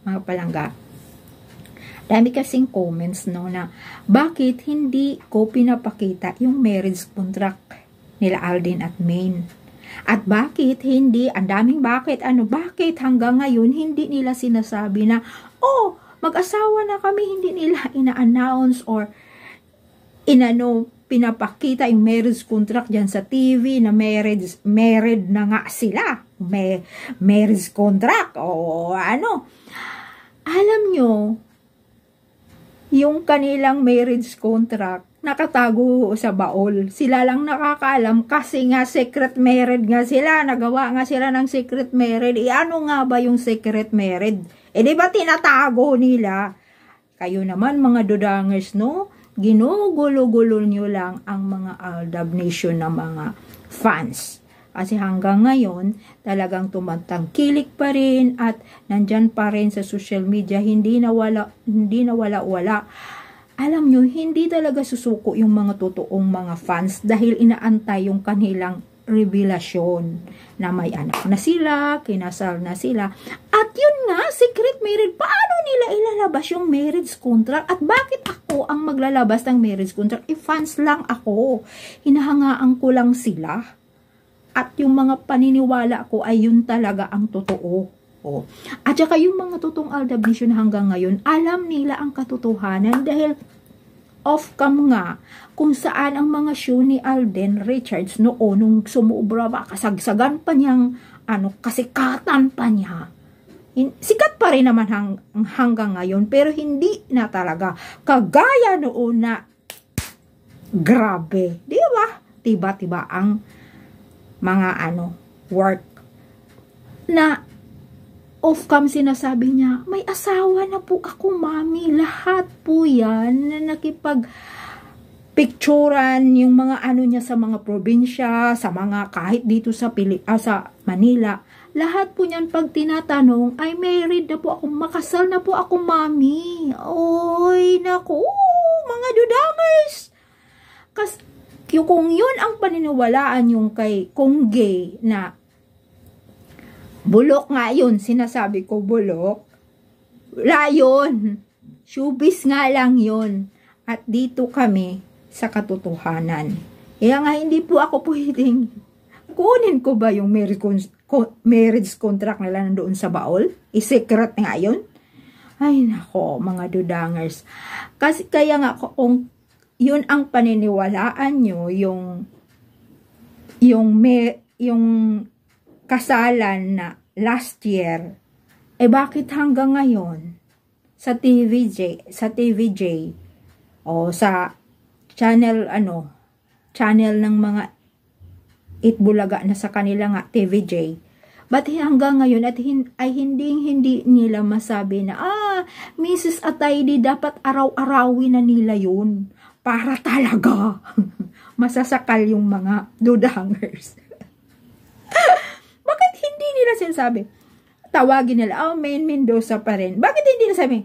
mga palangga. Dami kasing comments, no, na bakit hindi ko pinapakita yung marriage contract nila Alden at Maine. At bakit hindi, ang daming bakit hanggang ngayon hindi nila sinasabi na, oh, mag-asawa na kami, hindi nila ina-announce or pinapakita yung marriage contract dyan sa TV na married na nga sila. Marriage contract o ano. Alam nyo, yung kanilang marriage contract, nakatago sa baol. Sila lang nakakaalam kasi nga secret married nga sila. Nagawa nga sila ng secret married. Ano nga ba yung secret married? Di ba tinatago nila? Kayo naman mga dudangers, no? Ginugulo-gulo nyo lang ang mga Aldab Nation na mga fans. Kasi hanggang ngayon, talagang tumatangkilik pa rin at nandyan pa rin sa social media, hindi nawala-wala. Alam nyo, hindi talaga susuko yung mga totoong mga fans dahil inaantay yung kanilang revelasyon na may anak na sila, kinasal na sila. At yun nga, secret marriage, paano nila ilalabas yung marriage contract? At bakit ako ang maglalabas ng marriage contract? Fans lang ako. Hinahangaan ko lang sila. At yung mga paniniwala ko ay yun talaga ang totoo. Oh. At saka yung mga totoong Aldab Nation hanggang ngayon, alam nila ang katotohanan dahil off-cam nga kung saan ang mga show ni Alden Richards noon nung sumubra pa, kasagsagan pa niyang kasikatan pa niya. Sikat pa rin naman hanggang ngayon pero hindi na talaga kagaya noon na grabe. Di ba? Tiba-tiba ang mga work na off-cam sinasabi niya, may asawa na po ako, mami. Lahat po yan na nakipag-picturan yung mga niya sa mga probinsya, sa mga kahit dito sa Manila. Lahat po niyan pag tinatanong, ay married na po ako, makasal na po ako, mami. Oy, naku, mga dudamers. Kung yun ang paniniwalaan yung kung gay na bulok nga yun, sinasabi ko bulok, wala yun. Showbiz nga lang yun. At dito kami sa katotohanan. Kaya nga hindi po ako pwedeng kunin ko ba yung marriage contract nila nandoon sa baol? I-secret nga yun? Ay nako, mga dudangers. Kasi kaya nga kung yun ang paniniwalaan nyo, yung kasalan na last year, bakit hanggang ngayon sa TVJ o sa channel ng mga Itbulaga na sa kanila nga TVJ, ba't hanggang ngayon ay hindi nila masabi na Mrs. Ataydi dapat araw-arawin na nila yun para talaga masasakal yung mga dudangers. Bakit hindi nila sinasabi? Tawagin nila, Maine Mendoza pa rin. Bakit hindi nila sabi,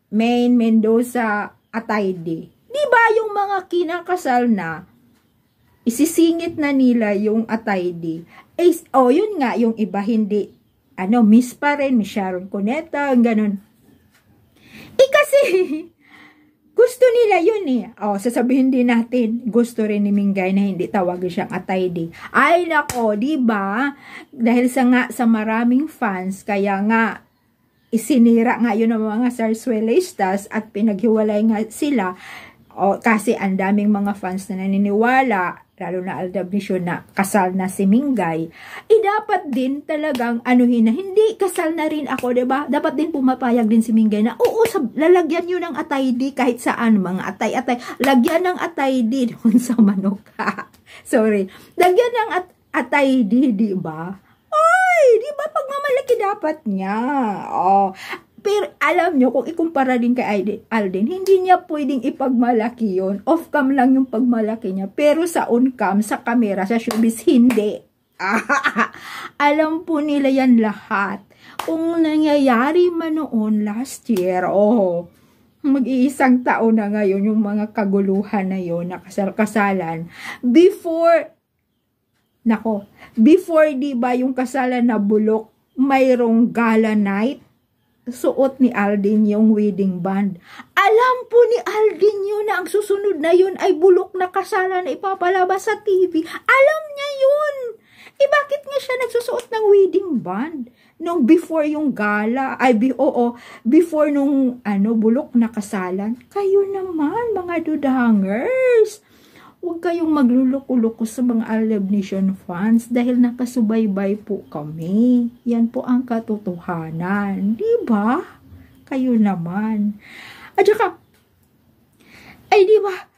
Maine Mendoza Ataydi? Di ba yung mga kinakasal na, isisingit na nila yung Ataydi? Yun nga, yung iba hindi, Miss pa rin, Miss Sharon Cuneta, ganun. Kasi, gusto nila yun sasabihin din natin, gusto rin ni Mingay na hindi tawagin siyang Ataydi. Ay nako, di ba? Dahil sa maraming fans, kaya nga isinira nga yun ng mga Zarzuelistas at pinaghiwalay nga sila. Kasi ang daming mga fans na naniniwala, lalo na Aldab Nation na kasal na si Mingay, dapat din talagang na hindi kasal na rin ako, diba? Dapat din pumapayag din si Mingay na lalagyan nyo ng Ataydi kahit saan, mga atay-atay, lagyan ng Ataydi doon sa manok. Sorry, lagyan ng Ataydi, diba? Ay, diba pagmamalaki dapat niya? Pero alam nyo, kung ikumpara din kay Alden, hindi niya pwedeng ipagmalaki yun. Off-cam lang yung pagmalaki niya. Pero sa on-cam, sa camera, sa showbiz, hindi. Alam po nila yan lahat. Kung nangyayari man noon last year, mag-iisang taon na ngayon yung mga kaguluhan na yun, nakasal-kasalan. Before, di ba yung kasalan na bulok, mayroong gala night? suot ni Aldin yung wedding band. Alam po ni Aldin yun na ang susunod na yun ay bulok na kasalan na ipapalabas sa TV. Alam niya yun. Eh bakit nga siya nagsusuot ng wedding band? Nung before yung gala, before nung bulok na kasalan. Kayo naman mga dudahangers. Huwag kayong magluluko-luko sa mga Alab Nation fans dahil nakasubaybay po kami. Yan po ang katotohanan. Diba? Kayo naman. At saka, diba,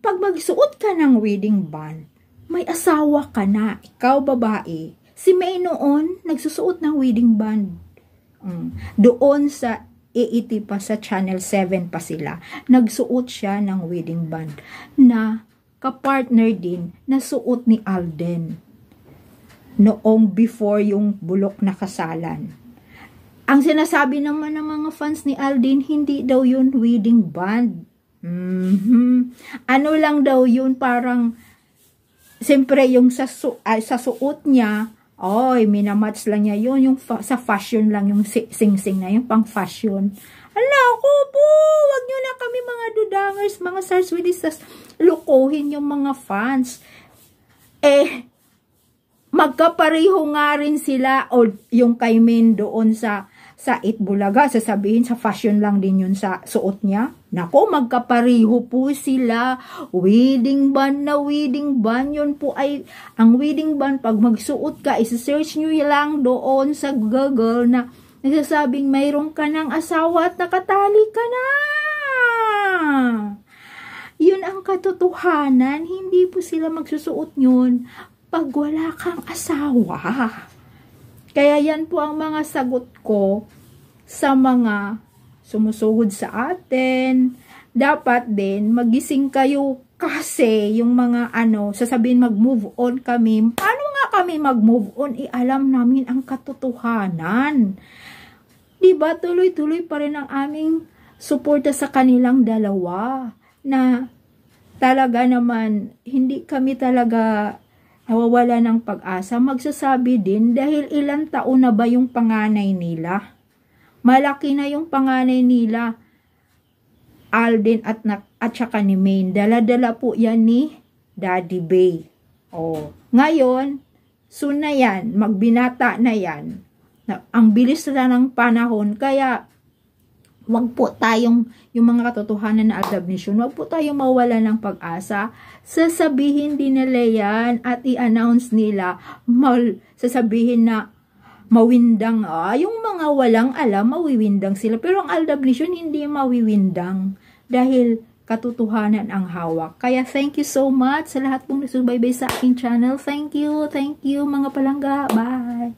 pag magsuot ka ng wedding band, may asawa ka na, ikaw babae. Si May noon, nagsusuot ng wedding band. Doon sa AET pa, sa Channel 7 pa sila, nagsuot siya ng wedding band na kapartner din na suot ni Alden noong before yung bulok na kasalan. Ang sinasabi naman ng mga fans ni Alden, hindi daw yun wedding band. Ano lang daw yun, parang siyempre yung sa suot niya, minamatch lang niya yun, yung sa fashion lang, yung sing-sing na yung pang fashion. Ala ko po, wag nyo na kami mga dudangers, mga sarswidistas, lukuhin yung mga fans. Magkapareho nga rin sila, o yung kay Men doon sa Itbulaga, sasabihin sa fashion lang din yun sa suot niya. Nako, magkapareho po sila. Wedding band na wedding band, yun po ay, ang wedding band, pag magsuot ka, isa-search nyo lang doon sa Google na nagsasabing mayroon ka ng asawa at nakatali ka na. Yun ang katotohanan. Hindi po sila magsusuot yun pag wala kang asawa. Kaya yan po ang mga sagot ko sa mga sumusugod sa atin. Dapat din magising kayo kasi yung mga sasabihin mag-move on kami. Paano nga kami mag-move on? Alam namin ang katotohanan. Diba, tuloy-tuloy pa rin ang aming suporta sa kanilang dalawa na talaga naman hindi kami talaga nawawala ng pag-asa. Magsasabi din dahil ilang taon na ba yung panganay nila? Malaki na yung panganay nila, Alden at saka ni Maine. Dala-dala po yan ni Daddy Bay. Ngayon, soon na yan, magbinata na yan. Ang bilis na ng panahon, kaya wag po tayong, yung mga katotohanan na Alab Nation, wag po tayong mawala ng pag-asa. Sasabihin din nila yan at i-announce nila, sasabihin na mawindang, yung mga walang alam, mawiwindang sila. Pero ang Alab Nation hindi mawiwindang dahil katotohanan ang hawak. Kaya thank you so much sa lahat pong nasubaybay sa aking channel. Thank you mga palangga. Bye!